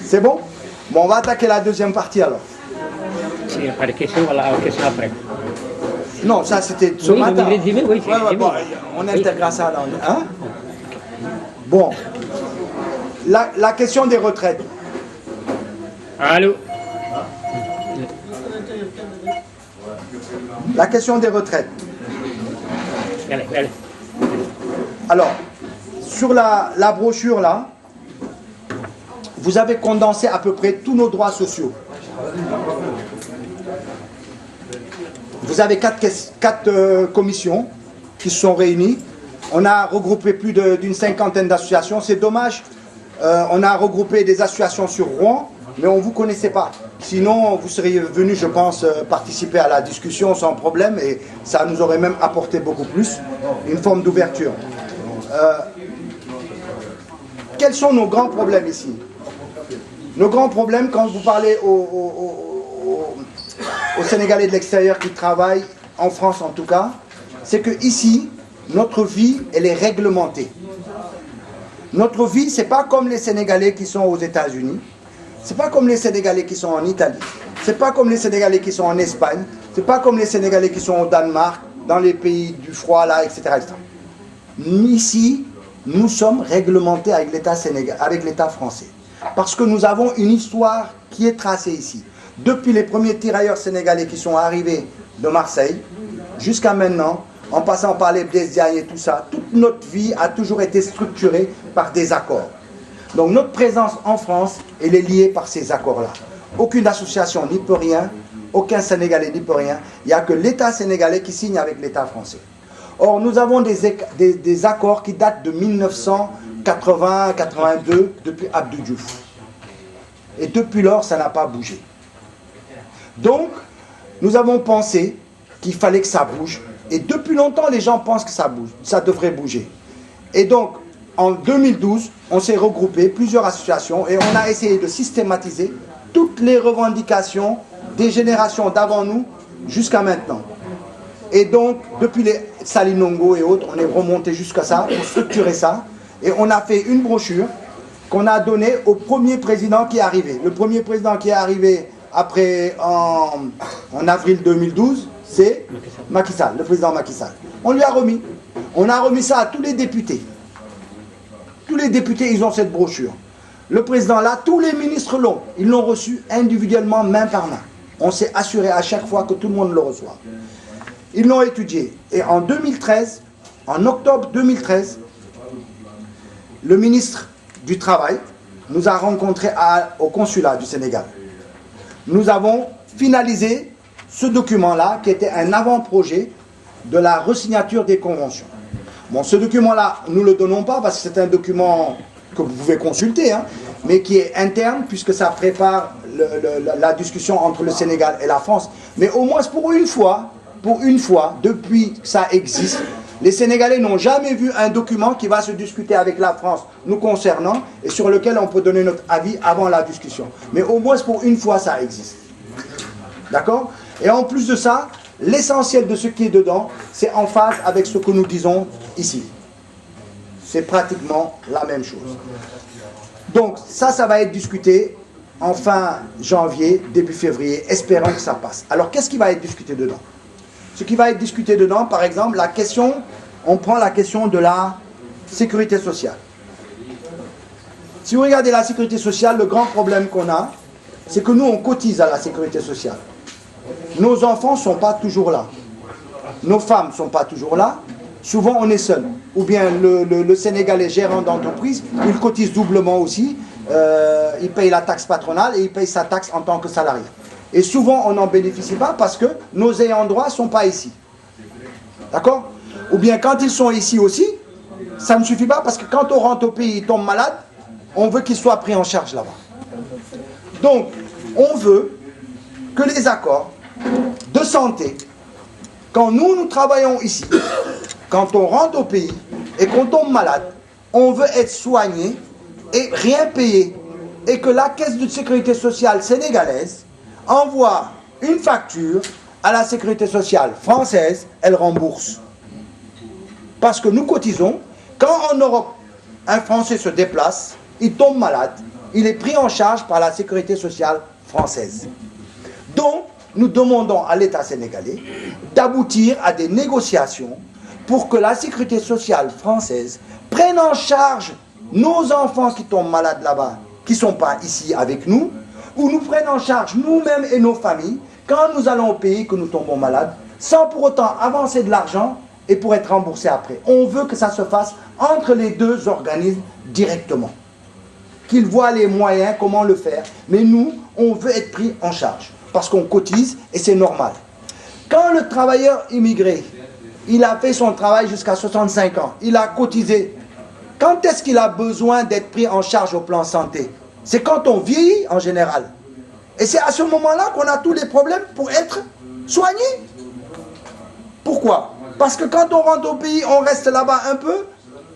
C'est bon? Bon, on va attaquer la deuxième partie alors. Il n'y a pas de question, voilà, question après. Non, ça c'était ce matin. Bon, on intégrera ça dans le... Hein? Bon. La question des retraites. Allô? La question des retraites. Allez. Alors, sur la brochure là, vous avez condensé à peu près tous nos droits sociaux. Vous avez quatre commissions qui se sont réunies. On a regroupé plus d'une cinquantaine d'associations. C'est dommage, on a regroupé des associations sur Rouen, mais on ne vous connaissait pas. Sinon, vous seriez venu, je pense, participer à la discussion sans problème et ça nous aurait même apporté beaucoup plus, une forme d'ouverture. Quels sont nos grands problèmes ici? Nos grands problèmes, quand vous parlez aux Sénégalais de l'extérieur qui travaillent, en France en tout cas, c'est que ici, notre vie, elle est réglementée. Notre vie, c'est pas comme les Sénégalais qui sont aux États-Unis, c'est pas comme les Sénégalais qui sont en Italie, c'est pas comme les Sénégalais qui sont en Espagne, c'est pas comme les Sénégalais qui sont au Danemark, dans les pays du froid là, etc. Ici, nous sommes réglementés avec l'État français. Parce que nous avons une histoire qui est tracée ici. Depuis les premiers tirailleurs sénégalais qui sont arrivés de Marseille, jusqu'à maintenant, en passant par les Blaise Diagne et tout ça, toute notre vie a toujours été structurée par des accords. Donc notre présence en France, elle est liée par ces accords-là. Aucune association n'y peut rien, aucun Sénégalais n'y peut rien. Il n'y a que l'État sénégalais qui signe avec l'État français. Or, nous avons des accords qui datent de 1980-82, depuis Abdou Diouf. Et depuis lors, ça n'a pas bougé. Donc, nous avons pensé qu'il fallait que ça bouge. Et depuis longtemps, les gens pensent que ça bouge, ça devrait bouger. Et donc, en 2012, on s'est regroupé, plusieurs associations, et on a essayé de systématiser toutes les revendications des générations d'avant nous jusqu'à maintenant. Et donc, depuis les Salinongo et autres, on est remonté jusqu'à ça, pour structurer ça. Et on a fait une brochure qu'on a donnée au premier président qui est arrivé. Le premier président qui est arrivé après, en avril 2012, c'est Macky Sall, le président Macky Sall. On lui a remis. On a remis ça à tous les députés. Tous les députés, ils ont cette brochure. Le président là, tous les ministres l'ont. Ils l'ont reçu individuellement, main par main. On s'est assuré à chaque fois que tout le monde le reçoit. Ils l'ont étudié. Et en 2013, en octobre 2013, le ministre du Travail nous a rencontrés au consulat du Sénégal. Nous avons finalisé ce document-là, qui était un avant-projet de la resignature des conventions. Bon, ce document-là, nous ne le donnons pas parce que c'est un document que vous pouvez consulter, hein, mais qui est interne, puisque ça prépare la discussion entre le Sénégal et la France. Mais au moins pour une fois, depuis que ça existe, les Sénégalais n'ont jamais vu un document qui va se discuter avec la France nous concernant et sur lequel on peut donner notre avis avant la discussion. Mais au moins pour une fois, ça existe. D'accord? Et en plus de ça, l'essentiel de ce qui est dedans, c'est en phase avec ce que nous disons ici. C'est pratiquement la même chose. Donc ça va être discuté en fin janvier, début février, espérons que ça passe. Alors qu'est-ce qui va être discuté dedans? Ce qui va être discuté dedans, par exemple, on prend la question de la sécurité sociale. Si vous regardez la sécurité sociale, le grand problème qu'on a, c'est que nous, on cotise à la sécurité sociale. Nos enfants ne sont pas toujours là. Nos femmes ne sont pas toujours là. Souvent, on est seul. Ou bien le Sénégalais gérant d'entreprise, il cotise doublement aussi. Il paye la taxe patronale et il paye sa taxe en tant que salarié. Et souvent, on n'en bénéficie pas parce que nos ayants droit ne sont pas ici. D'accord? Ou bien quand ils sont ici aussi, ça ne suffit pas parce que quand on rentre au pays, ils tombent malades, on veut qu'ils soient pris en charge là-bas. Donc, on veut que les accords de santé, quand nous travaillons ici, quand on rentre au pays et qu'on tombe malade, on veut être soigné et rien payer. Et que la caisse de sécurité sociale sénégalaise envoie une facture à la sécurité sociale française, elle rembourse. Parce que nous cotisons, quand en Europe, un Français se déplace, il tombe malade, il est pris en charge par la sécurité sociale française. Donc, nous demandons à l'État sénégalais d'aboutir à des négociations pour que la sécurité sociale française prenne en charge nos enfants qui tombent malades là-bas, qui ne sont pas ici avec nous, ou nous prenne en charge nous-mêmes et nos familles quand nous allons au pays que nous tombons malades, sans pour autant avancer de l'argent et pour être remboursé après. On veut que ça se fasse entre les deux organismes directement. Qu'ils voient les moyens, comment le faire. Mais nous, on veut être pris en charge. Parce qu'on cotise et c'est normal. Quand le travailleur immigré, il a fait son travail jusqu'à 65 ans, il a cotisé, quand est-ce qu'il a besoin d'être pris en charge au plan santé? C'est quand on vieillit en général. Et c'est à ce moment-là qu'on a tous les problèmes pour être soigné. Pourquoi? Parce que quand on rentre au pays, on reste là-bas un peu,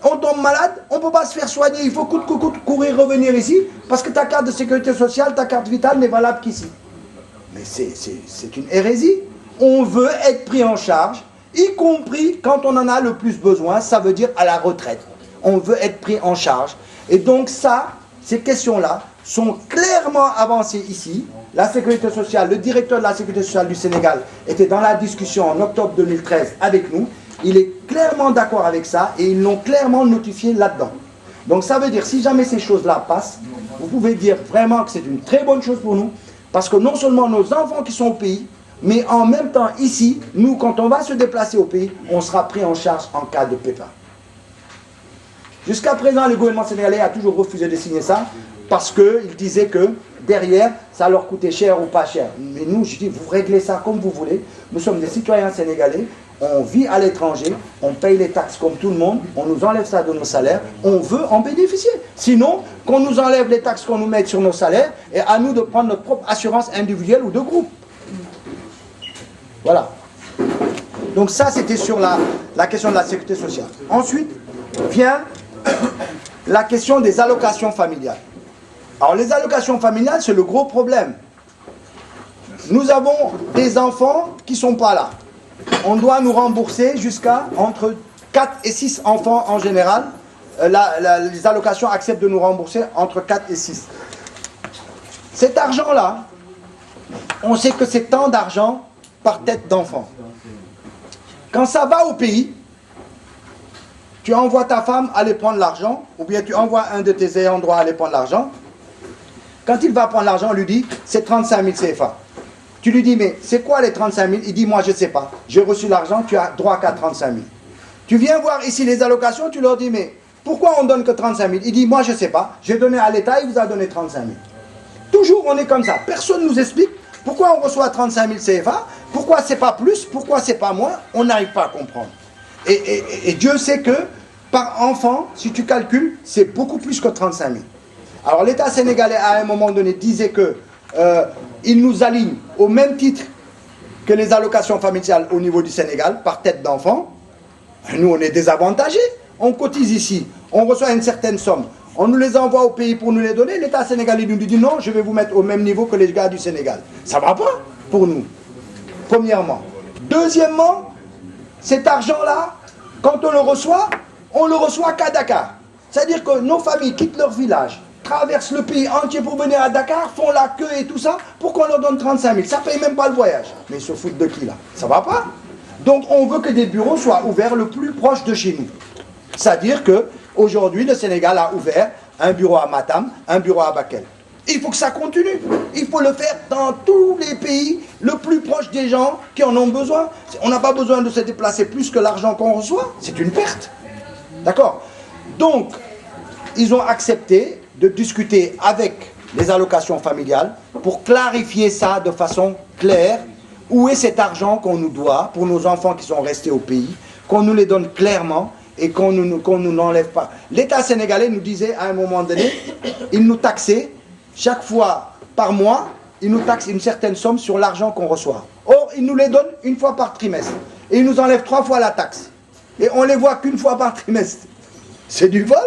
on tombe malade, on ne peut pas se faire soigner, il faut coûte que coûte courir revenir ici, parce que ta carte de sécurité sociale, ta carte vitale n'est valable qu'ici. Mais c'est une hérésie. On veut être pris en charge, y compris quand on en a le plus besoin, ça veut dire à la retraite. On veut être pris en charge. Et donc ça, ces questions-là sont clairement avancées ici. La sécurité sociale, le directeur de la sécurité sociale du Sénégal était dans la discussion en octobre 2013 avec nous. Il est clairement d'accord avec ça et ils l'ont clairement notifié là-dedans. Donc ça veut dire, si jamais ces choses-là passent, vous pouvez dire vraiment que c'est une très bonne chose pour nous, parce que non seulement nos enfants qui sont au pays, mais en même temps ici, nous, quand on va se déplacer au pays, on sera pris en charge en cas de pépin. Jusqu'à présent, le gouvernement sénégalais a toujours refusé de signer ça, parce qu'il disait que derrière, ça leur coûtait cher ou pas cher. Mais nous, je dis, vous réglez ça comme vous voulez. Nous sommes des citoyens sénégalais, on vit à l'étranger, on paye les taxes comme tout le monde, on nous enlève ça de nos salaires, on veut en bénéficier. Sinon, qu'on nous enlève les taxes qu'on nous met sur nos salaires, et à nous de prendre notre propre assurance individuelle ou de groupe. Voilà. Donc ça, c'était sur la question de la sécurité sociale. Ensuite, vient la question des allocations familiales. Alors les allocations familiales, c'est le gros problème. Nous avons des enfants qui ne sont pas là. On doit nous rembourser jusqu'à entre 4 et 6 enfants en général. Les allocations acceptent de nous rembourser entre 4 et 6. Cet argent-là, on sait que c'est tant d'argent par tête d'enfant. Quand ça va au pays, tu envoies ta femme aller prendre l'argent, ou bien tu envoies un de tes ayants droit aller prendre l'argent. Quand il va prendre l'argent, on lui dit, c'est 35 000 CFA. Tu lui dis, mais c'est quoi les 35 000? Il dit, moi je ne sais pas. J'ai reçu l'argent, tu as droit qu'à 35 000. Tu viens voir ici les allocations, tu leur dis, mais pourquoi on ne donne que 35 000? Il dit, moi je ne sais pas. J'ai donné à l'État, il vous a donné 35 000. Toujours on est comme ça. Personne ne nous explique pourquoi on reçoit 35 000 CFA, pourquoi c'est pas plus, pourquoi c'est pas moins. On n'arrive pas à comprendre. Et Dieu sait que par enfant, si tu calcules, c'est beaucoup plus que 35 000. Alors l'État sénégalais à un moment donné disait que il nous aligne au même titre que les allocations familiales au niveau du Sénégal par tête d'enfant. Nous on est désavantagés, on cotise ici, on reçoit une certaine somme, on nous les envoie au pays pour nous les donner, l'État sénégalais nous dit non, je vais vous mettre au même niveau que les gars du Sénégal. Ça ne va pas pour nous, premièrement. Deuxièmement, cet argent-là, quand on le reçoit qu'à Dakar. C'est-à-dire que nos familles quittent leur village, traversent le pays entier pour venir à Dakar, font la queue et tout ça, pour qu'on leur donne 35 000. Ça ne paye même pas le voyage. Mais ils se foutent de qui là? Ça ne va pas. Donc on veut que des bureaux soient ouverts le plus proche de chez nous. C'est-à-dire qu'aujourd'hui, le Sénégal a ouvert un bureau à Matam, un bureau à Bakel. Il faut que ça continue. Il faut le faire dans tous les pays, le plus proche des gens qui en ont besoin. On n'a pas besoin de se déplacer plus que l'argent qu'on reçoit. C'est une perte. D'accord? Donc, ils ont accepté de discuter avec les allocations familiales pour clarifier ça de façon claire. Où est cet argent qu'on nous doit pour nos enfants qui sont restés au pays, qu'on nous les donne clairement et qu'on nous n'enlève pas. L'État sénégalais nous disait à un moment donné, il nous taxait chaque fois par mois, il nous taxe une certaine somme sur l'argent qu'on reçoit. Or, il nous les donne une fois par trimestre. Et il nous enlève 3 fois la taxe. Et on ne les voit qu'une fois par trimestre. C'est du vol.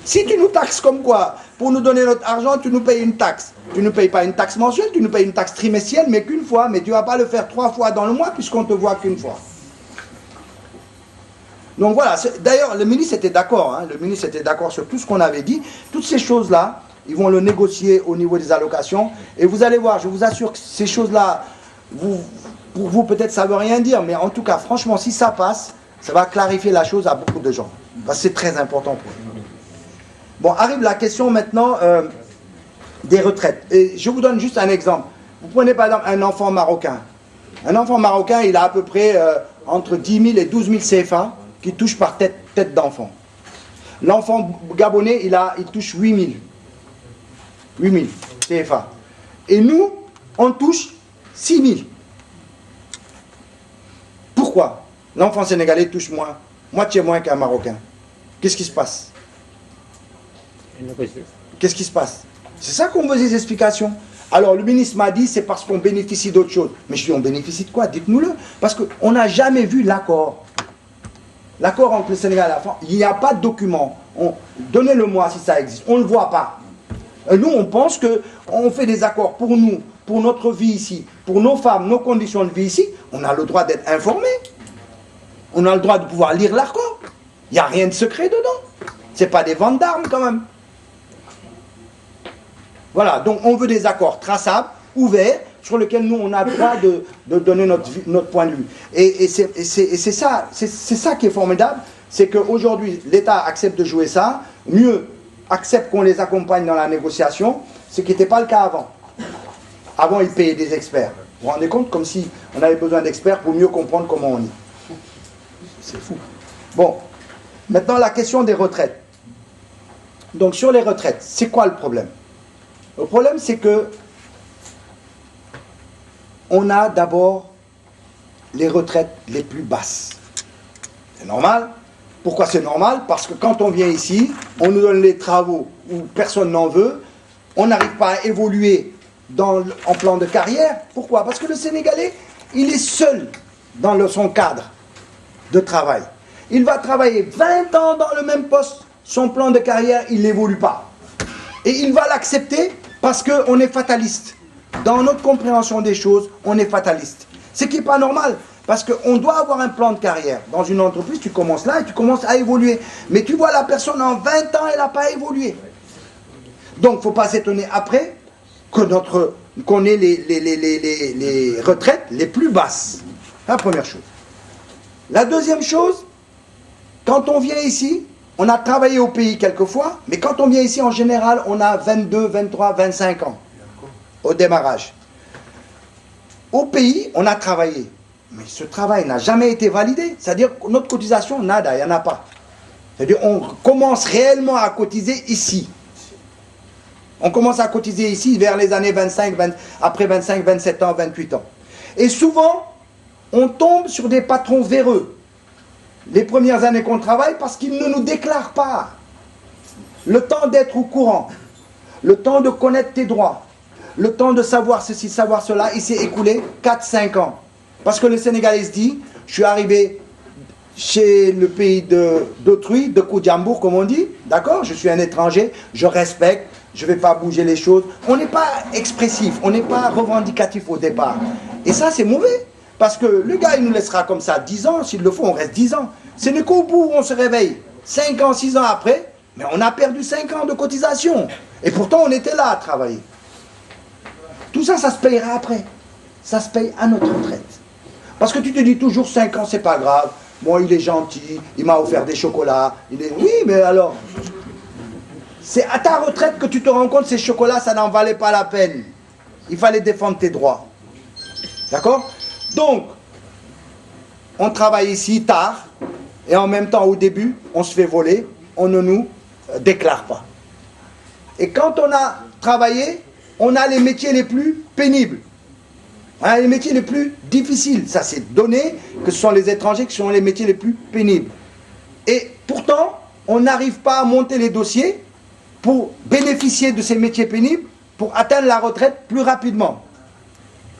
Si tu nous taxes comme quoi, pour nous donner notre argent, tu nous payes une taxe. Tu ne payes pas une taxe mensuelle, tu nous payes une taxe trimestrielle, mais qu'une fois. Mais tu ne vas pas le faire 3 fois dans le mois, puisqu'on ne te voit qu'une fois. Donc voilà, d'ailleurs, le ministre était d'accord. Hein, le ministre était d'accord sur tout ce qu'on avait dit. Toutes ces choses-là, ils vont le négocier au niveau des allocations. Et vous allez voir, je vous assure que ces choses-là, pour vous peut-être ça ne veut rien dire, mais en tout cas, franchement, si ça passe, ça va clarifier la chose à beaucoup de gens. Parce que c'est très important pour eux. Bon, arrive la question maintenant des retraites. Et je vous donne juste un exemple. Vous prenez par exemple un enfant marocain. Un enfant marocain, il a à peu près entre 10 000 et 12 000 CFA qui touche par tête d'enfant. L'enfant gabonais, il touche 8 000. 8 000 CFA. Et nous, on touche 6 000. Pourquoi? L'enfant sénégalais touche moins, moitié moins qu'un Marocain. Qu'est-ce qui se passe? Qu'est-ce qui se passe? C'est ça qu'on veut des explications. Alors le ministre m'a dit c'est parce qu'on bénéficie d'autre chose. Mais je dis on bénéficie de quoi? Dites-nous-le. Parce qu'on n'a jamais vu l'accord. L'accord entre le Sénégal et la France, il n'y a pas de document. Donnez-le-moi si ça existe. On ne le voit pas. Et nous on pense qu'on fait des accords pour nous, pour notre vie ici, pour nos femmes, nos conditions de vie ici. On a le droit d'être informés. On a le droit de pouvoir lire l'accord. Il n'y a rien de secret dedans. Ce n'est pas des ventes d'armes quand même. Voilà, donc on veut des accords traçables, ouverts, sur lesquels nous on a le droit de donner notre point de vue. Et c'est ça qui est formidable, c'est qu'aujourd'hui l'État accepte de jouer ça, mieux accepte qu'on les accompagne dans la négociation, ce qui n'était pas le cas avant. Avant ils payaient des experts. Vous vous rendez compte? Comme si on avait besoin d'experts pour mieux comprendre comment on est. C'est fou. Bon, maintenant la question des retraites. Donc sur les retraites, c'est quoi le problème? Le problème, c'est que on a d'abord les retraites les plus basses. C'est normal. Pourquoi c'est normal? Parce que quand on vient ici, on nous donne les travaux où personne n'en veut, on n'arrive pas à évoluer en plan de carrière. Pourquoi? Parce que le Sénégalais, il est seul dans son cadre de travail. Il va travailler 20 ans dans le même poste, son plan de carrière, il n'évolue pas. Et il va l'accepter parce qu'on est fataliste. Dans notre compréhension des choses, on est fataliste. Ce qui n'est pas normal, parce qu'on doit avoir un plan de carrière. Dans une entreprise, tu commences là et tu commences à évoluer. Mais tu vois la personne en 20 ans, elle n'a pas évolué. Donc, il ne faut pas s'étonner après qu'on ait les retraites les plus basses. La première chose. La deuxième chose, quand on vient ici, on a travaillé au pays quelquefois, mais quand on vient ici, en général, on a 22, 23, 25 ans au démarrage. Au pays, on a travaillé, mais ce travail n'a jamais été validé. C'est-à-dire que notre cotisation, nada, il n'y en a pas. C'est-à-dire qu'on commence réellement à cotiser ici. On commence à cotiser ici vers les années 25, après 25, 27 ans, 28 ans. Et souvent, on tombe sur des patrons véreux. Les premières années qu'on travaille parce qu'ils ne nous déclarent pas. Le temps d'être au courant, le temps de connaître tes droits, le temps de savoir ceci, savoir cela, il s'est écoulé 4-5 ans. Parce que le Sénégalais se dit, je suis arrivé chez le pays d'autrui, de Koudjambour comme on dit, d'accord? Je suis un étranger, je respecte, je ne vais pas bouger les choses. On n'est pas expressif, on n'est pas revendicatif au départ. Et ça c'est mauvais. Parce que le gars, il nous laissera comme ça 10 ans, s'il le faut, on reste 10 ans. Ce n'est qu'au bout où on se réveille, 5 ans, 6 ans après, mais on a perdu 5 ans de cotisation. Et pourtant, on était là à travailler. Tout ça, ça se payera après. Ça se paye à notre retraite. Parce que tu te dis toujours 5 ans, c'est pas grave. Bon, il est gentil, il m'a offert des chocolats. Oui, mais alors, c'est à ta retraite que tu te rends compte que ces chocolats, ça n'en valait pas la peine. Il fallait défendre tes droits. D'accord ? Donc, on travaille ici tard, et en même temps, au début, on se fait voler, on ne nous déclare pas. Et quand on a travaillé, on a les métiers les plus pénibles. On a les métiers les plus difficiles. Ça, c'est donné que ce sont les étrangers qui sont les métiers les plus pénibles. Et pourtant, on n'arrive pas à monter les dossiers pour bénéficier de ces métiers pénibles, pour atteindre la retraite plus rapidement.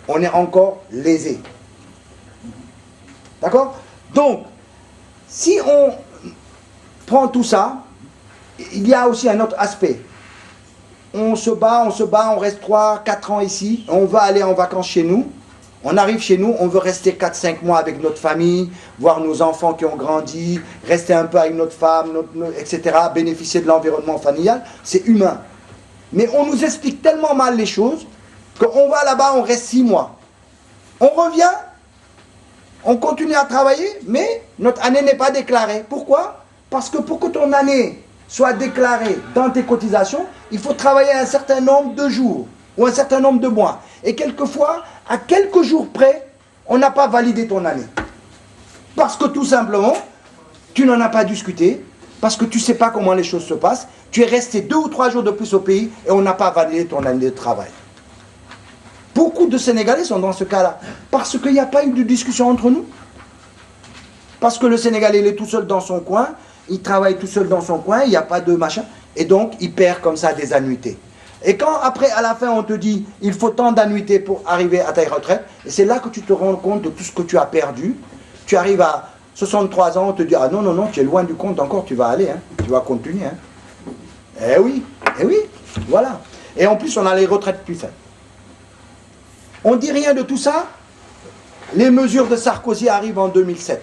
On est encore lésé. D'accord? Donc, si on prend tout ça, il y a aussi un autre aspect. On se bat, on reste 3-4 ans ici, on va aller en vacances chez nous, on arrive chez nous, on veut rester 4-5 mois avec notre famille, voir nos enfants qui ont grandi, rester un peu avec notre femme, etc., bénéficier de l'environnement familial, c'est humain. Mais on nous explique tellement mal les choses qu'on va là-bas, on reste 6 mois. On revient, on continue à travailler, mais notre année n'est pas déclarée. Pourquoi? Parce que pour que ton année soit déclarée dans tes cotisations, il faut travailler un certain nombre de jours ou un certain nombre de mois. Et quelquefois, à quelques jours près, on n'a pas validé ton année. Parce que tout simplement, tu n'en as pas discuté, parce que tu ne sais pas comment les choses se passent, tu es resté 2 ou 3 jours de plus au pays et on n'a pas validé ton année de travail. Beaucoup de Sénégalais sont dans ce cas-là, parce qu'il n'y a pas eu de discussion entre nous. Parce que le Sénégalais, il est tout seul dans son coin, il travaille tout seul dans son coin, il n'y a pas de machin, et donc il perd comme ça des annuités. Et quand après, à la fin, on te dit, il faut tant d'annuités pour arriver à ta retraite, et c'est là que tu te rends compte de tout ce que tu as perdu. Tu arrives à 63 ans, on te dit, ah non, non, non, tu es loin du compte encore, tu vas aller, hein, tu vas continuer. Hein. Eh oui, voilà. Et en plus, on a les retraites plus faibles. On ne dit rien de tout ça. Les mesures de Sarkozy arrivent en 2007.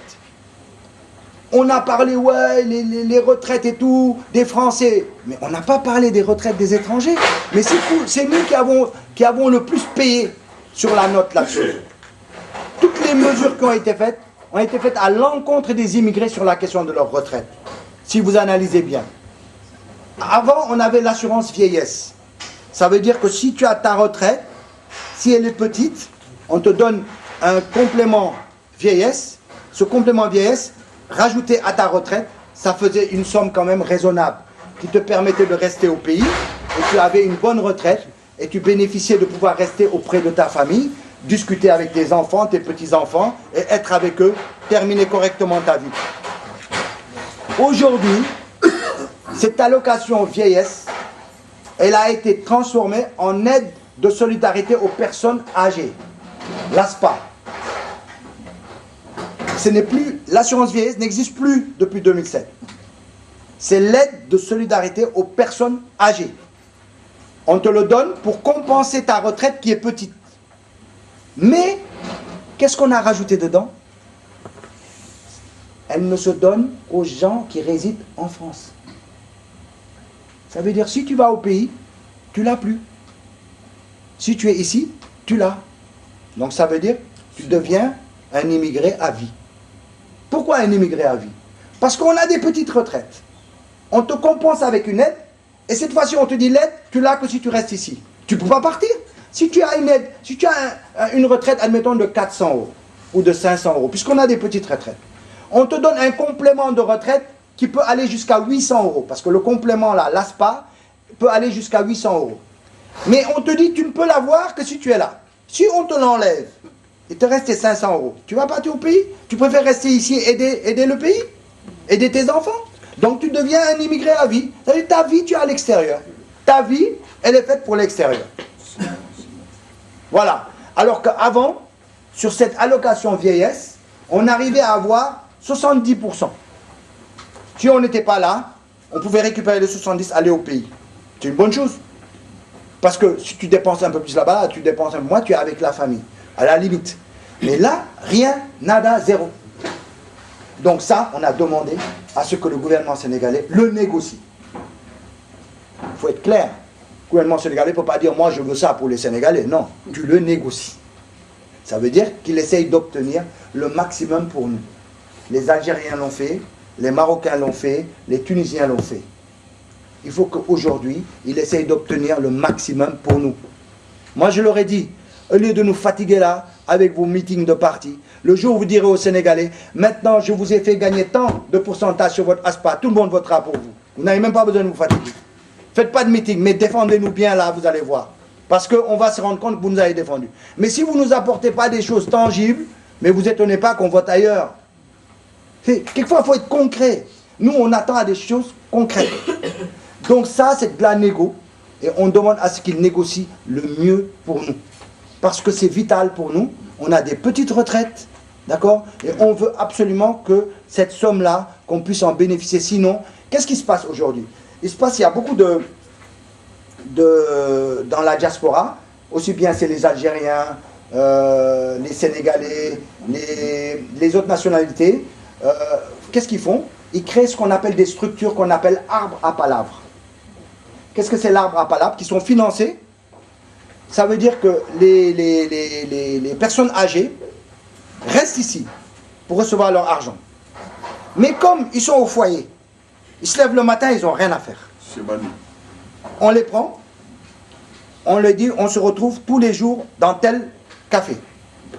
On a parlé, ouais, les retraites et tout, des Français. Mais on n'a pas parlé des retraites des étrangers. Mais c'est nous qui avons le plus payé sur la note là-dessus. Toutes les mesures qui ont été faites à l'encontre des immigrés sur la question de leur retraite. Si vous analysez bien. Avant, on avait l'assurance vieillesse. Ça veut dire que si tu as ta retraite, si elle est petite, on te donne un complément vieillesse. Ce complément vieillesse, rajouté à ta retraite, ça faisait une somme quand même raisonnable qui te permettait de rester au pays et tu avais une bonne retraite et tu bénéficiais de pouvoir rester auprès de ta famille, discuter avec tes enfants, tes petits-enfants et être avec eux, terminer correctement ta vie. Aujourd'hui, cette allocation vieillesse, elle a été transformée en aide de solidarité aux personnes âgées, l'ASPA. Ce n'est plus, l'assurance vieillesse n'existe plus depuis 2007. C'est l'aide de solidarité aux personnes âgées. On te le donne pour compenser ta retraite qui est petite. Mais, qu'est-ce qu'on a rajouté dedans? Elle ne se donne qu'aux gens qui résident en France. Ça veut dire, si tu vas au pays, tu l'as plus. Si tu es ici, tu l'as. Donc ça veut dire, tu deviens un immigré à vie. Pourquoi un immigré à vie? Parce qu'on a des petites retraites. On te compense avec une aide, et cette fois-ci on te dit l'aide, tu l'as que si tu restes ici. Tu ne peux pas partir. Si tu as une aide, si tu as une retraite, admettons, de 400 € ou de 500 €, puisqu'on a des petites retraites, on te donne un complément de retraite qui peut aller jusqu'à 800 €, parce que le complément là, l'ASPA, peut aller jusqu'à 800 €. Mais on te dit, tu ne peux l'avoir que si tu es là. Si on te l'enlève, il te reste 500 €. Tu vas partir au pays? Tu préfères rester ici et aider le pays? Aider tes enfants? Donc tu deviens un immigré à vie. C'est-à-dire ta vie, tu es à l'extérieur. Ta vie, elle est faite pour l'extérieur. Voilà. Alors qu'avant, sur cette allocation vieillesse, on arrivait à avoir 70%. Si on n'était pas là, on pouvait récupérer les 70, aller au pays. C'est une bonne chose. Parce que si tu dépenses un peu plus là-bas, tu dépenses un peu moins, tu es avec la famille, à la limite. Mais là, rien, nada, zéro. Donc ça, on a demandé à ce que le gouvernement sénégalais le négocie. Il faut être clair. Le gouvernement sénégalais ne peut pas dire « moi je veux ça pour les Sénégalais ». Non, tu le négocies. Ça veut dire qu'il essaye d'obtenir le maximum pour nous. Les Algériens l'ont fait, les Marocains l'ont fait, les Tunisiens l'ont fait. Il faut qu'aujourd'hui, il essaye d'obtenir le maximum pour nous. Moi, je leur ai dit, au lieu de nous fatiguer là, avec vos meetings de parti, le jour où vous direz aux Sénégalais, maintenant, je vous ai fait gagner tant de pourcentage sur votre ASPA, tout le monde votera pour vous. Vous n'avez même pas besoin de vous fatiguer. Faites pas de meeting, mais défendez-nous bien là, vous allez voir. Parce qu'on va se rendre compte que vous nous avez défendus. Mais si vous ne nous apportez pas des choses tangibles, mais vous étonnez pas qu'on vote ailleurs. Quelquefois, il faut être concret. Nous, on attend à des choses concrètes. Donc ça, c'est de la négo. Et on demande à ce qu'ils négocient le mieux pour nous. Parce que c'est vital pour nous. On a des petites retraites, d'accord? Et on veut absolument que cette somme-là, qu'on puisse en bénéficier. Sinon, qu'est-ce qui se passe aujourd'hui? Il se passe, il y a beaucoup dans la diaspora, aussi bien c'est les Algériens, les Sénégalais, les autres nationalités. Qu'est-ce qu'ils font? Ils créent ce qu'on appelle des structures qu'on appelle arbres à palabres. Qu'est-ce que c'est l'arbre à palabres? Qui sont financés. Ça veut dire que les personnes âgées restent ici pour recevoir leur argent. Mais comme ils sont au foyer, ils se lèvent le matin, ils n'ont rien à faire. On les prend, on leur dit, on se retrouve tous les jours dans tel café.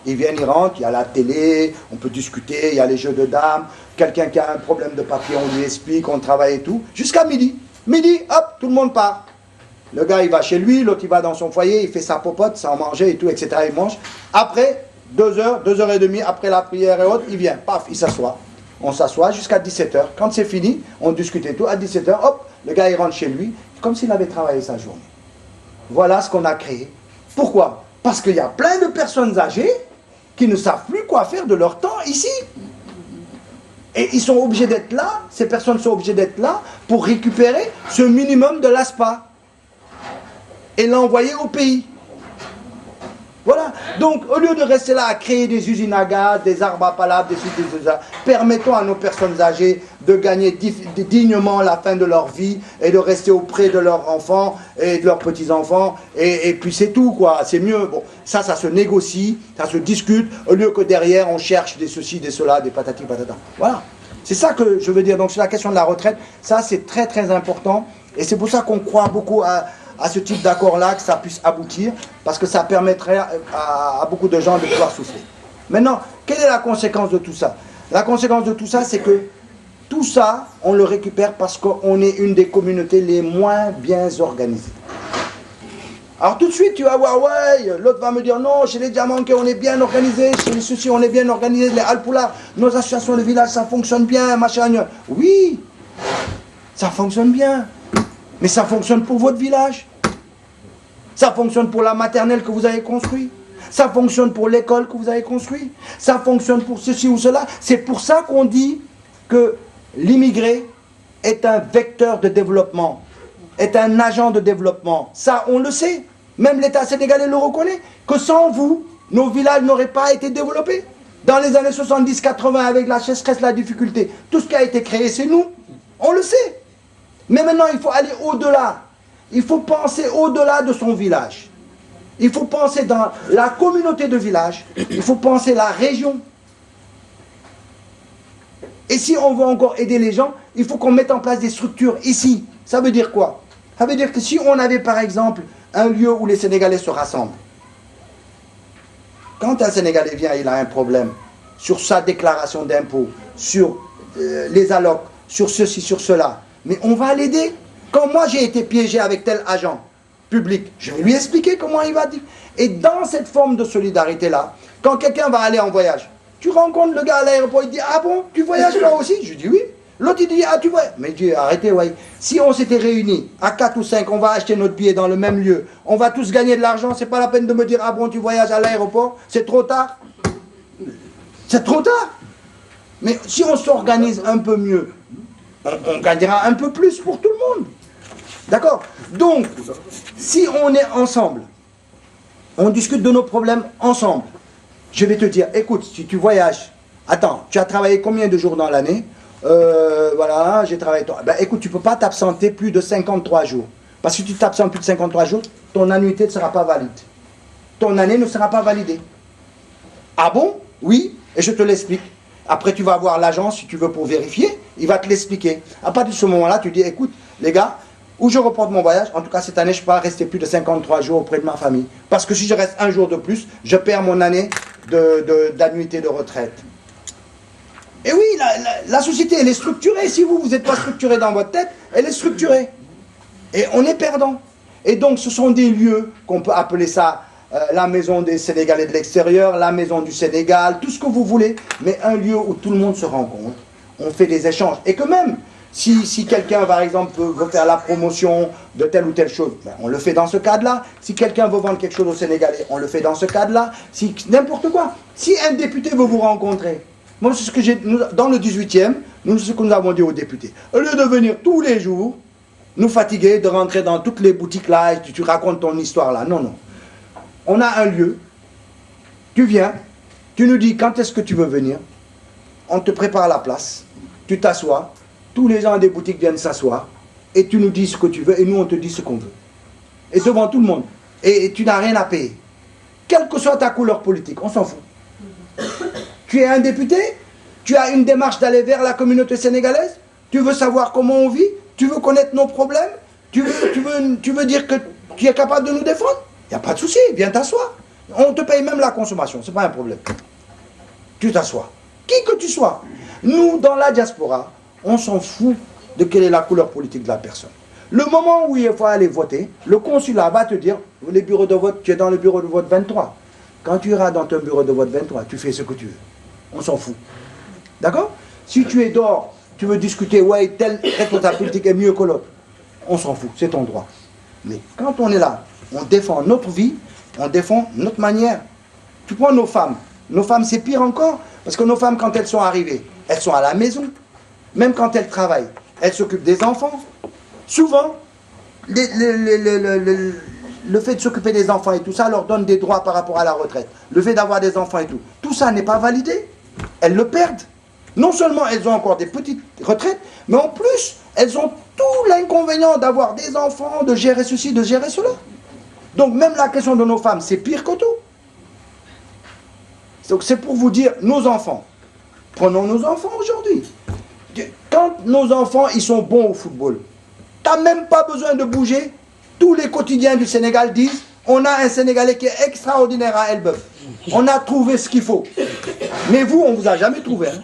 Ils viennent, ils rentrent, il y a la télé, on peut discuter, il y a les jeux de dames, quelqu'un qui a un problème de papier, on lui explique, on travaille et tout, jusqu'à midi. Midi, hop, tout le monde part. Le gars, il va chez lui, l'autre, il va dans son foyer, il fait sa popote, sans manger et tout, etc. Il mange. Après, 2 heures, 2 heures et demie, après la prière et autres, il vient, paf, il s'assoit. On s'assoit jusqu'à 17 heures. Quand c'est fini, on discute et tout. À 17 heures, hop, le gars, il rentre chez lui, comme s'il avait travaillé sa journée. Voilà ce qu'on a créé. Pourquoi? Parce qu'il y a plein de personnes âgées qui ne savent plus quoi faire de leur temps ici. Et ils sont obligés d'être là, ces personnes sont obligées d'être là pour récupérer ce minimum de l'ASPA et l'envoyer au pays. Voilà. Donc, au lieu de rester là à créer des usines à gaz, des arbres à palabres, des permettons à nos personnes âgées de gagner dignement la fin de leur vie et de rester auprès de leurs enfants et de leurs petits-enfants. Et puis c'est tout, quoi. C'est mieux. Bon, ça se négocie, ça se discute, au lieu que derrière, on cherche des ceci, des cela, des patati patata. Voilà. C'est ça que je veux dire. Donc, sur la question de la retraite, ça, c'est très, très important. Et c'est pour ça qu'on croit beaucoup à ce type d'accord-là, que ça puisse aboutir, parce que ça permettrait à beaucoup de gens de pouvoir souffler. Maintenant, quelle est la conséquence de tout ça? La conséquence de tout ça, c'est que tout ça, on le récupère parce qu'on est une des communautés les moins bien organisées. Alors tout de suite, tu vas voir, ouais, l'autre va me dire, non, chez les Diamanquais, on est bien organisé, chez les Soucis, on est bien organisé, les Alpoula, nos associations de village, ça fonctionne bien, machin. Oui, ça fonctionne bien. Mais ça fonctionne pour votre village. Ça fonctionne pour la maternelle que vous avez construite. Ça fonctionne pour l'école que vous avez construite. Ça fonctionne pour ceci ou cela. C'est pour ça qu'on dit que l'immigré est un vecteur de développement, est un agent de développement. Ça, on le sait. Même l'État sénégalais le reconnaît. Que sans vous, nos villages n'auraient pas été développés. Dans les années 70-80, avec la sécheresse, la difficulté, tout ce qui a été créé, c'est nous. On le sait. Mais maintenant, il faut aller au-delà. Il faut penser au-delà de son village. Il faut penser dans la communauté de village. Il faut penser la région. Et si on veut encore aider les gens, il faut qu'on mette en place des structures ici. Ça veut dire quoi? Ça veut dire que si on avait par exemple un lieu où les Sénégalais se rassemblent, quand un Sénégalais vient, il a un problème sur sa déclaration d'impôt, sur les allocs, sur ceci, sur cela, mais on va l'aider. Quand moi j'ai été piégé avec tel agent public, je vais lui expliquer comment il va dire. Et dans cette forme de solidarité-là, quand quelqu'un va aller en voyage, tu rencontres le gars à l'aéroport, il dit « Ah bon, tu voyages toi aussi ?» Je dis « Oui ». L'autre il dit « Ah tu voyages ?» Mais je dis « Arrêtez, ouais. Si on s'était réunis à 4 ou 5, on va acheter notre billet dans le même lieu, on va tous gagner de l'argent, c'est pas la peine de me dire « Ah bon, tu voyages à l'aéroport, c'est trop tard. » C'est trop tard. Mais si on s'organise un peu mieux, on gagnera un peu plus pour tout le monde. D'accord? Donc, si on est ensemble, on discute de nos problèmes ensemble, je vais te dire, écoute, si tu voyages, attends, tu as travaillé combien de jours dans l'année? Voilà, j'ai travaillé... Ben, écoute, tu ne peux pas t'absenter plus de 53 jours. Parce que si tu t'absentes plus de 53 jours, ton annuité ne sera pas valide. Ton année ne sera pas validée. Ah bon? Oui, et je te l'explique. Après, tu vas voir l'agence, si tu veux, pour vérifier. Il va te l'expliquer. À partir de ce moment-là, tu dis, écoute, les gars, où je reporte mon voyage, en tout cas cette année, je ne peux pas rester plus de 53 jours auprès de ma famille. Parce que si je reste un jour de plus, je perds mon année d'annuité de retraite. Et oui, la société, elle est structurée. Si vous n'êtes pas structuré dans votre tête, elle est structurée. Et on est perdant. Et donc, ce sont des lieux qu'on peut appeler ça la maison des Sénégalais de l'extérieur, la maison du Sénégal, tout ce que vous voulez, mais un lieu où tout le monde se rencontre, on fait des échanges. Et que même, si quelqu'un, par exemple, veut faire la promotion de telle ou telle chose, ben, on le fait dans ce cadre-là. Si quelqu'un veut vendre quelque chose aux Sénégalais, on le fait dans ce cadre-là. Si n'importe quoi. Si un député veut vous rencontrer, moi, c'est ce que j'ai, dans le 18e, c'est ce que nous avons dit aux députés. Au lieu de venir tous les jours, nous fatiguer, de rentrer dans toutes les boutiques là, et tu racontes ton histoire là. Non, non. On a un lieu, tu viens, tu nous dis quand est-ce que tu veux venir, on te prépare la place, tu t'assois, tous les gens des boutiques viennent s'asseoir, et tu nous dis ce que tu veux, et nous on te dit ce qu'on veut. Et devant tout le monde. Et tu n'as rien à payer. Quelle que soit ta couleur politique, on s'en fout. Tu es un député, tu as une démarche d'aller vers la communauté sénégalaise, tu veux savoir comment on vit, tu veux connaître nos problèmes, tu veux dire que tu es capable de nous défendre. Il n'y a pas de souci, viens t'asseoir. On te paye même la consommation, ce n'est pas un problème. Tu t'assois. Qui que tu sois. Nous, dans la diaspora, on s'en fout de quelle est la couleur politique de la personne. Le moment où il faut aller voter, le consulat va te dire, les bureaux de vote, tu es dans le bureau de vote 23. Quand tu iras dans ton bureau de vote 23, tu fais ce que tu veux. On s'en fout. D'accord? Si tu es dehors, tu veux discuter, ouais, telle responsable politique est mieux que l'autre. On s'en fout, c'est ton droit. Mais quand on est là, on défend notre vie, on défend notre manière. Tu prends nos femmes c'est pire encore, parce que nos femmes, quand elles sont arrivées, elles sont à la maison. Même quand elles travaillent, elles s'occupent des enfants. Souvent, le fait de s'occuper des enfants et tout ça leur donne des droits par rapport à la retraite. Le fait d'avoir des enfants et tout ça n'est pas validé. Elles le perdent. Non seulement elles ont encore des petites retraites, mais en plus, elles ont tout l'inconvénient d'avoir des enfants, de gérer ceci, de gérer cela. Donc même la question de nos femmes, c'est pire que tout. Donc c'est pour vous dire, nos enfants, prenons nos enfants aujourd'hui. Quand nos enfants, ils sont bons au football, tu n'as même pas besoin de bouger. Tous les quotidiens du Sénégal disent, on a un Sénégalais qui est extraordinaire à Elbeuf. On a trouvé ce qu'il faut. Mais vous, on ne vous a jamais trouvé. Hein.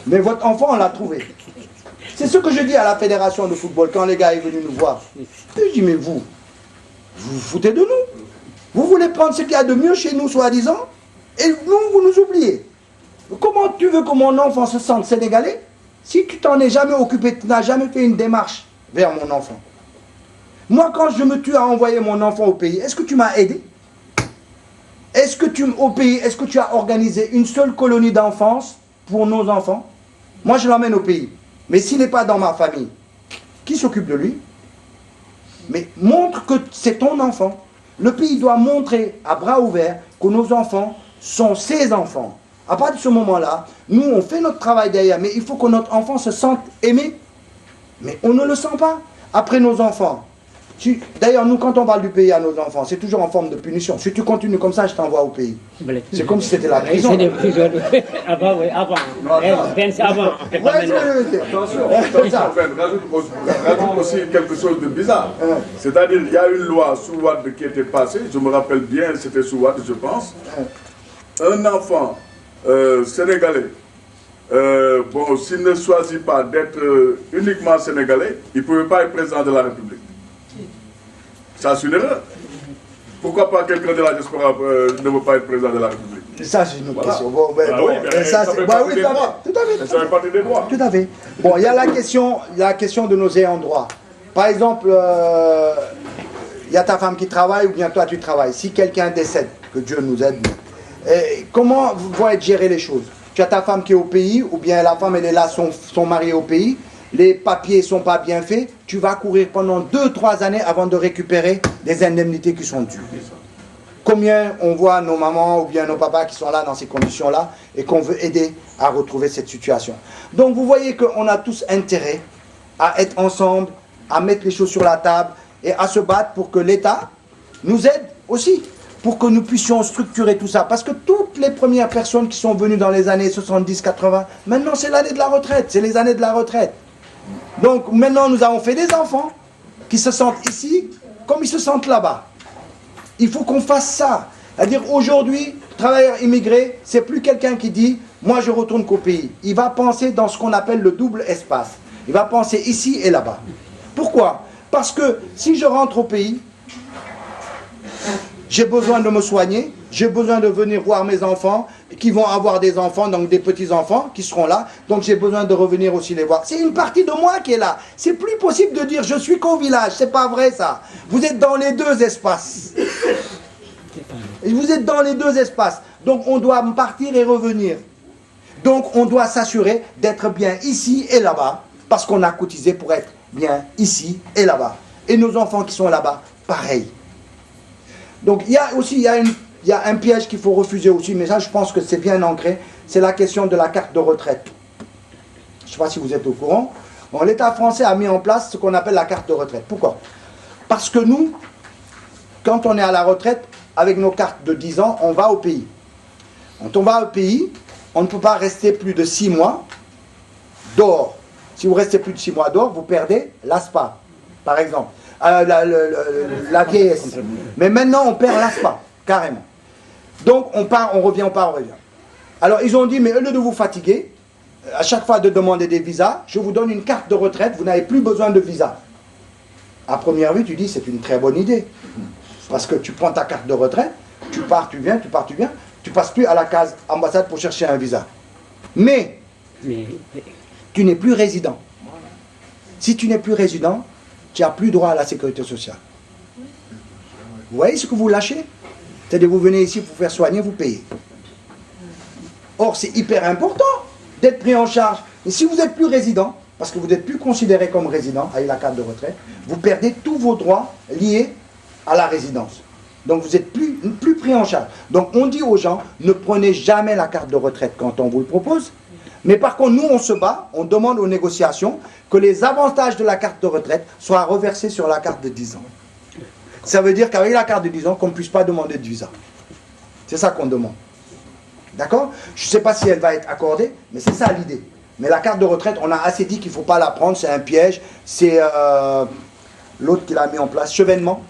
Mais votre enfant, on l'a trouvé. C'est ce que je dis à la fédération de football quand les gars sont venus nous voir. Je dis, mais vous vous foutez de nous. Vous voulez prendre ce qu'il y a de mieux chez nous, soi-disant, et nous, vous nous oubliez. Comment tu veux que mon enfant se sente sénégalais si tu t'en es jamais occupé, tu n'as jamais fait une démarche vers mon enfant? Moi, quand je me tue à envoyer mon enfant au pays, est-ce que tu m'as aidé? Est-ce que tu as organisé une seule colonie d'enfance pour nos enfants? Moi, je l'emmène au pays. Mais s'il n'est pas dans ma famille, qui s'occupe de lui? Mais montre que c'est ton enfant. Le pays doit montrer à bras ouverts que nos enfants sont ses enfants. À partir de ce moment-là, nous, on fait notre travail derrière, mais il faut que notre enfant se sente aimé. Mais on ne le sent pas. Après nos enfants, d'ailleurs, nous, quand on parle du pays à nos enfants, c'est toujours en forme de punition. Si tu continues comme ça, je t'envoie au pays. C'est comme si c'était la prison. C'est des prisons. Avant, oui, avant. Avant. Attention, rajoute aussi quelque chose de bizarre. C'est-à-dire, il y a une loi sous Wade qui était passée, je me rappelle bien, c'était sous Wade, je pense. Un enfant sénégalais, bon, s'il ne choisit pas d'être uniquement sénégalais, il ne pouvait pas être président de la République. Ça, c'est une erreur. Pourquoi pas quelqu'un de la diaspora ne veut pas être président de la République? Ça, c'est une autre question. Bon, ça fait partie des droits. Tout à fait. Ça fait partie des droits. Tout à fait. Bon, il y a la question de nos ayants droit. Par exemple, il y a ta femme qui travaille ou bien toi tu travailles. Si quelqu'un décède, que Dieu nous aide, comment vont être gérées les choses? Tu as ta femme qui est au pays, ou bien la femme elle est là, son mari est au pays, les papiers ne sont pas bien faits, tu vas courir pendant 2-3 années avant de récupérer des indemnités qui sont dues. Combien on voit nos mamans ou bien nos papas qui sont là dans ces conditions-là et qu'on veut aider à retrouver cette situation. Donc vous voyez qu'on a tous intérêt à être ensemble, à mettre les choses sur la table et à se battre pour que l'État nous aide aussi, pour que nous puissions structurer tout ça. Parce que toutes les premières personnes qui sont venues dans les années 70-80, maintenant c'est l'année de la retraite, c'est les années de la retraite. Donc maintenant nous avons fait des enfants qui se sentent ici comme ils se sentent là-bas. Il faut qu'on fasse ça. C'est-à-dire aujourd'hui, travailleur immigré, c'est plus quelqu'un qui dit « moi je retourne qu'au pays ». Il va penser dans ce qu'on appelle le double espace. Il va penser ici et là-bas. Pourquoi? Parce que si je rentre au pays, j'ai besoin de me soigner, j'ai besoin de venir voir mes enfants, qui vont avoir des enfants, donc des petits-enfants qui seront là, donc j'ai besoin de revenir aussi les voir. C'est une partie de moi qui est là. C'est plus possible de dire je suis qu'au village, c'est pas vrai ça. Vous êtes dans les deux espaces. Vous êtes dans les deux espaces. Donc on doit partir et revenir. Donc on doit s'assurer d'être bien ici et là-bas, parce qu'on a cotisé pour être bien ici et là-bas. Et nos enfants qui sont là-bas, pareil. Donc il y a un piège qu'il faut refuser aussi, mais ça je pense que c'est bien ancré, c'est la question de la carte de retraite. Je ne sais pas si vous êtes au courant. Bon, l'État français a mis en place ce qu'on appelle la carte de retraite. Pourquoi? Parce que nous, quand on est à la retraite, avec nos cartes de 10 ans, on va au pays. Quand on va au pays, on ne peut pas rester plus de 6 mois dehors. Si vous restez plus de 6 mois dehors, vous perdez l'ASPA, par exemple. La vieillesse. Mais maintenant, on perd l'ASPA, carrément. Donc, on part, on revient, on part, on revient. Alors, ils ont dit, mais au lieu de vous fatiguer, à chaque fois de demander des visas, je vous donne une carte de retraite, vous n'avez plus besoin de visa. À première vue, tu dis, c'est une très bonne idée. Parce que tu prends ta carte de retraite, tu pars, tu viens, tu pars, tu viens, tu passes plus à la case ambassade pour chercher un visa. Mais tu n'es plus résident. Si tu n'es plus résident, tu n'as plus droit à la sécurité sociale. Vous voyez ce que vous lâchez? C'est-à-dire vous venez ici pour faire soigner, vous payez. Or, c'est hyper important d'être pris en charge. Et si vous n'êtes plus résident, parce que vous n'êtes plus considéré comme résident avec la carte de retraite, vous perdez tous vos droits liés à la résidence. Donc vous n'êtes plus pris en charge. Donc on dit aux gens, ne prenez jamais la carte de retraite quand on vous le propose. Mais par contre, nous on se bat, on demande aux négociations que les avantages de la carte de retraite soient reversés sur la carte de 10 ans. Ça veut dire qu'avec la carte de 10 ans, qu'on ne puisse pas demander de visa. C'est ça qu'on demande. D'accord? Je ne sais pas si elle va être accordée, mais c'est ça l'idée. Mais la carte de retraite, on a assez dit qu'il ne faut pas la prendre, c'est un piège. C'est l'autre qui l'a mis en place, Chevènement.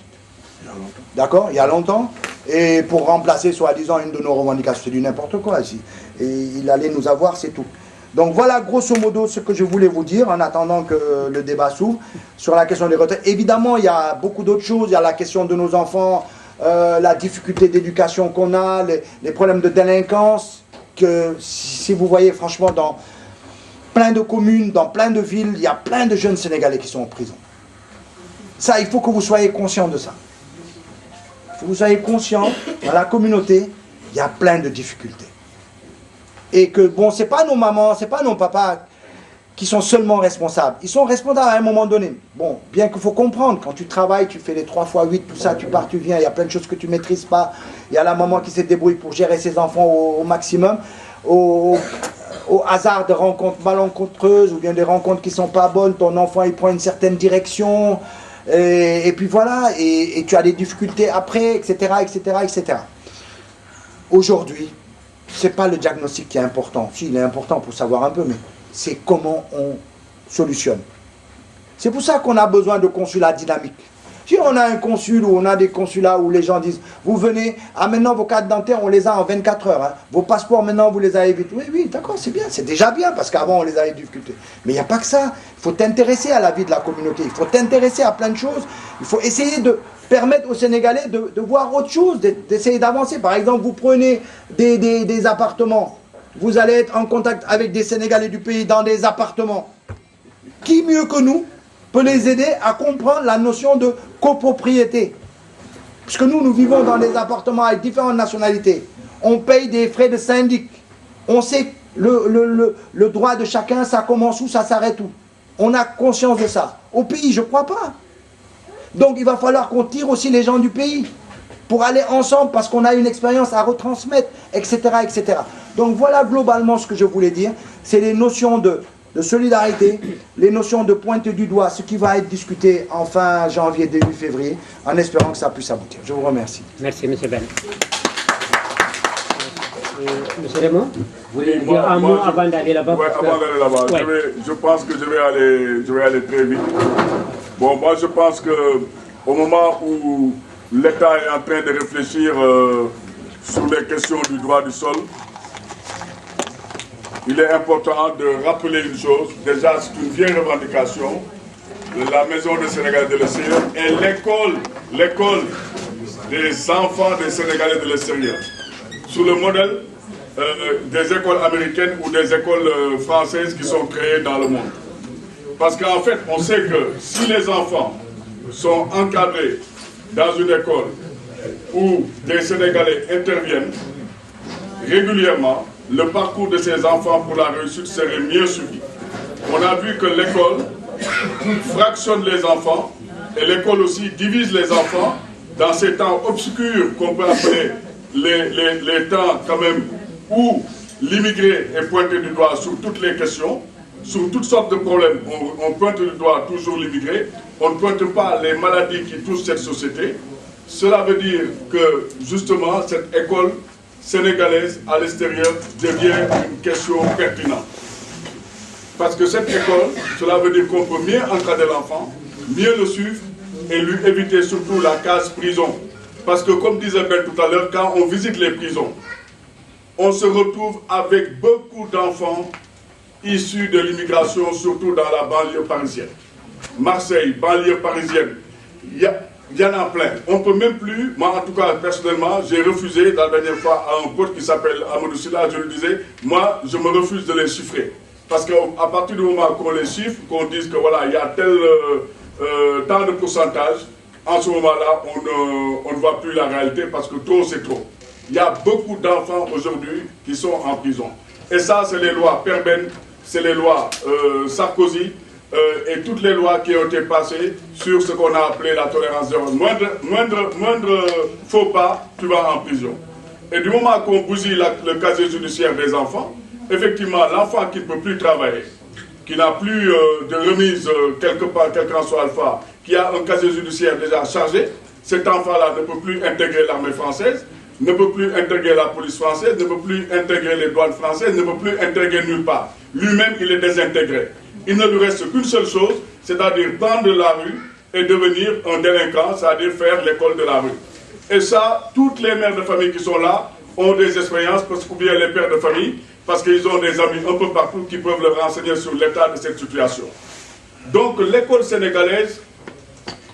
D'accord? Il y a longtemps. Et pour remplacer, soi-disant, une de nos revendications, c'est du n'importe quoi ici. Et il allait nous avoir, c'est tout. Donc voilà, grosso modo, ce que je voulais vous dire, en attendant que le débat s'ouvre, sur la question des retraites. Évidemment, il y a beaucoup d'autres choses. Il y a la question de nos enfants, la difficulté d'éducation qu'on a, les problèmes de délinquance, que si vous voyez, franchement, dans plein de communes, dans plein de villes, il y a plein de jeunes Sénégalais qui sont en prison. Ça, il faut que vous soyez conscients de ça. Il faut que vous soyez conscients, dans la communauté, il y a plein de difficultés. Et que, bon, c'est pas nos mamans, c'est pas nos papas qui sont seulement responsables. Ils sont responsables à un moment donné. Bon, bien qu'il faut comprendre, quand tu travailles, tu fais les 3 x 8, tout ça, tu pars, tu viens, il y a plein de choses que tu ne maîtrises pas. Il y a la maman qui se débrouille pour gérer ses enfants au maximum, au hasard de rencontres malencontreuses, ou bien des rencontres qui ne sont pas bonnes, ton enfant il prend une certaine direction, et puis voilà, et tu as des difficultés après, etc., etc., etc. Aujourd'hui, ce n'est pas le diagnostic qui est important. Si, il est important pour savoir un peu, mais c'est comment on solutionne. C'est pour ça qu'on a besoin de consulats dynamiques. Si on a un consul ou on a des consulats où les gens disent, vous venez, ah maintenant vos cartes dentaires, on les a en 24 heures. Hein. Vos passeports maintenant, vous les avez vite. Oui, oui, d'accord, c'est bien, c'est déjà bien, parce qu'avant on les avait difficultés. Mais il n'y a pas que ça. Il faut t'intéresser à la vie de la communauté. Il faut t'intéresser à plein de choses. Il faut essayer de permettre aux Sénégalais de voir autre chose, d'essayer d'avancer. Par exemple, vous prenez des appartements. Vous allez être en contact avec des Sénégalais du pays dans des appartements. Qui mieux que nous peut les aider à comprendre la notion de copropriété? Puisque nous vivons dans des appartements avec différentes nationalités. On paye des frais de syndic. On sait le droit de chacun, ça commence où, ça s'arrête où. On a conscience de ça. Au pays, je ne crois pas. Donc il va falloir qu'on tire aussi les gens du pays pour aller ensemble parce qu'on a une expérience à retransmettre, etc., etc. Donc voilà globalement ce que je voulais dire. C'est les notions de solidarité, les notions de pointe du doigt, ce qui va être discuté en fin janvier, début février, en espérant que ça puisse aboutir. Je vous remercie. Merci, M. Ben. M. Raymond, vous voulez dire un mot avant d'aller là-bas? Oui, avant d'aller là-bas. Ouais. Je pense que je vais aller très vite. Bon, moi je pense qu'au moment où l'État est en train de réfléchir sur les questions du droit du sol, il est important de rappeler une chose. Déjà, c'est une vieille revendication. La Maison des Sénégalais de l'extérieur est l'école des enfants des Sénégalais de l'extérieur. Sous le modèle des écoles américaines ou des écoles françaises qui sont créées dans le monde. Parce qu'en fait, on sait que si les enfants sont encadrés dans une école où des Sénégalais interviennent régulièrement, le parcours de ces enfants pour la réussite serait mieux suivi. On a vu que l'école fractionne les enfants et l'école aussi divise les enfants dans ces temps obscurs qu'on peut appeler les temps quand même où l'immigré est pointé du doigt sur toutes les questions. sur toutes sortes de problèmes. On pointe du doigt toujours l'immigré, on ne pointe pas les maladies qui touchent cette société. Cela veut dire que, justement, cette école sénégalaise à l'extérieur devient une question pertinente. Parce que cette école, cela veut dire qu'on peut mieux encadrer l'enfant, mieux le suivre et lui éviter surtout la case prison. Parce que, comme disait Ben tout à l'heure, quand on visite les prisons, on se retrouve avec beaucoup d'enfants issus de l'immigration, surtout dans la banlieue parisienne. Marseille, banlieue parisienne, il y en a plein. On ne peut même plus, moi en tout cas personnellement, j'ai refusé la dernière fois à un pote qui s'appelle Amadou Silla, je lui disais, moi je me refuse de les chiffrer. Parce qu'à partir du moment qu'on les chiffre, qu'on dise que voilà, il y a tel tant de pourcentage, en ce moment-là, on ne voit plus la réalité parce que trop c'est trop. Il y a beaucoup d'enfants aujourd'hui qui sont en prison. Et ça, c'est les lois Perben, c'est les lois Sarkozy et toutes les lois qui ont été passées sur ce qu'on a appelé la tolérance zéro. Moindre faux pas, tu vas en prison. Et du moment qu'on bousille le casier judiciaire des enfants, effectivement, l'enfant qui ne peut plus travailler, qui n'a plus de remise quelque part, quel qu'en soit alpha, qui a un casier judiciaire déjà chargé, cet enfant-là ne peut plus intégrer l'armée française, ne peut plus intégrer la police française, ne peut plus intégrer les douanes françaises, ne peut plus intégrer nulle part. Lui-même, il est désintégré. Il ne lui reste qu'une seule chose, c'est-à-dire prendre la rue et devenir un délinquant, c'est-à-dire faire l'école de la rue. Et ça, toutes les mères de famille qui sont là ont des expériences, ou bien les pères de famille, parce qu'ils ont des amis un peu partout qui peuvent leur renseigner sur l'état de cette situation. Donc l'école sénégalaise,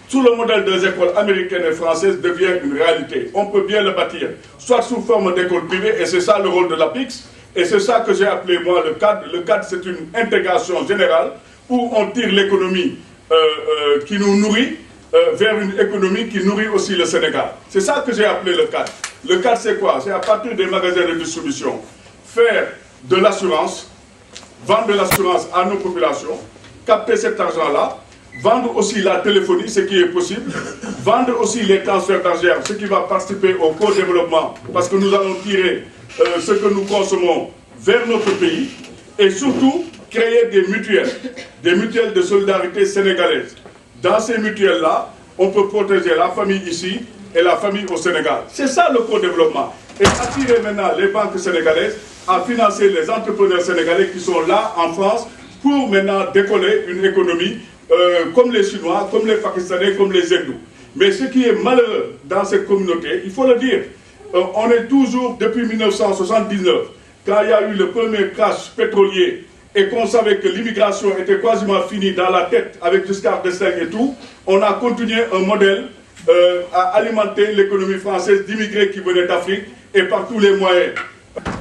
sous le modèle des écoles américaines et françaises, devient une réalité. On peut bien le bâtir, soit sous forme d'école privée, et c'est ça le rôle de l'APIX, et c'est ça que j'ai appelé moi le cadre. Le cadre, c'est une intégration générale où on tire l'économie qui nous nourrit vers une économie qui nourrit aussi le Sénégal. C'est ça que j'ai appelé le cadre. Le cadre, c'est quoi? C'est à partir des magasins de distribution, faire de l'assurance, vendre de l'assurance à nos populations, capter cet argent-là, vendre aussi la téléphonie, ce qui est possible, vendre aussi les transferts d'argent, ce qui va participer au co-développement, parce que nous allons tirer ce que nous consommons vers notre pays, et surtout créer des mutuelles de solidarité sénégalaise. Dans ces mutuelles-là, on peut protéger la famille ici et la famille au Sénégal. C'est ça le co-développement. Et attirer maintenant les banques sénégalaises à financer les entrepreneurs sénégalais qui sont là en France pour maintenant décoller une économie comme les Chinois, comme les Pakistanais, comme les Hindous. Mais ce qui est malheureux dans cette communauté, il faut le dire, on est toujours, depuis 1979, quand il y a eu le premier crash pétrolier et qu'on savait que l'immigration était quasiment finie dans la tête avec Giscard d'Estaing et tout, on a continué un modèle à alimenter l'économie française d'immigrés qui venaient d'Afrique et par tous les moyens.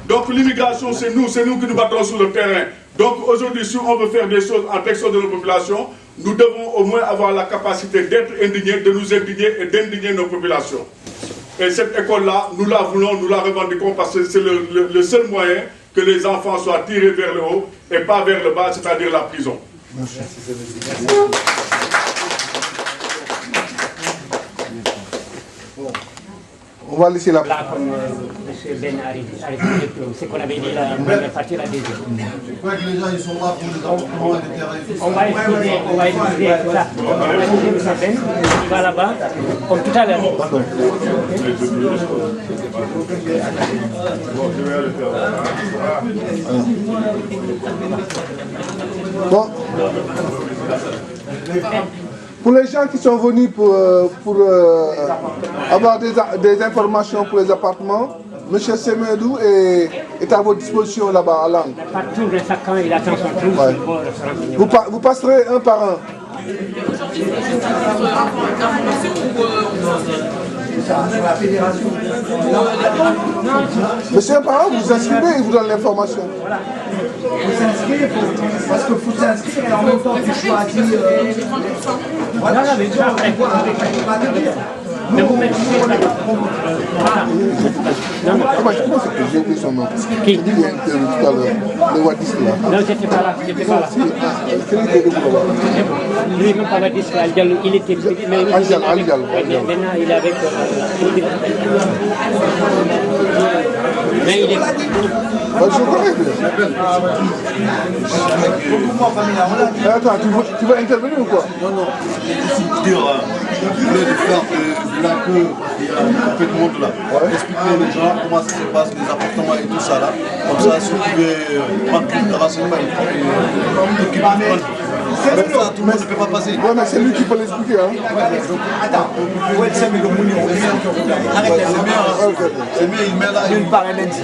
Donc l'immigration, c'est nous qui nous battons sur le terrain. Donc aujourd'hui, si on veut faire des choses en direction de nos populations, nous devons au moins avoir la capacité d'être indignés, de nous indigner et d'indigner nos populations. Et cette école-là, nous la voulons, nous la revendiquons parce que c'est le seul moyen que les enfants soient tirés vers le haut et pas vers le bas, c'est-à-dire la prison. Merci. On va laisser la là, comme M. Ben c'est qu'on avait dit la première partie, la deuxième. Je crois que les gens ils sont là pour les appartements et les terrains. On va expliquer ça. On va expliquer M. Ben, il va là-bas, comme tout à l'heure. Bon. Pour les gens qui sont venus pour avoir des informations pour les appartements, M. Semedo est à votre disposition là-bas à Langue. Partout, de chacun, il attend son tour. Ouais. Vous passerez un par un. Monsieur un par un, vous vous inscrivez et vous donnez l'information. Vous s'inscrivez parce qu'il faut s'inscrire et en même temps tu choisis. Voilà, mais tu vas mais vous mettez Comment c'est que j'ai oublié son nom? Qui dit tout à l'heure, le Wadis là. Non, j'étais pas là, j'étais pas là. Lui, même pas Wadis, il était Al-Diallo. Maintenant, il est avec. Mais il est. Je connais bien. Attends, tu veux intervenir ou quoi? Non, non. C'est pour dire, je voulais faire de la queue, il y a un peu de monde là. Expliquer les gens comment ça se passe, les appartements et tout ça là. Comme ça, si vous pouvez prendre plus de renseignements, ça, tout le monde ne peut pas passer. Ouais, mais c'est lui qui peut l'expliquer. Hein. Attends, c'est mieux, il met là. C'est mieux, il met là. Il part un lundi.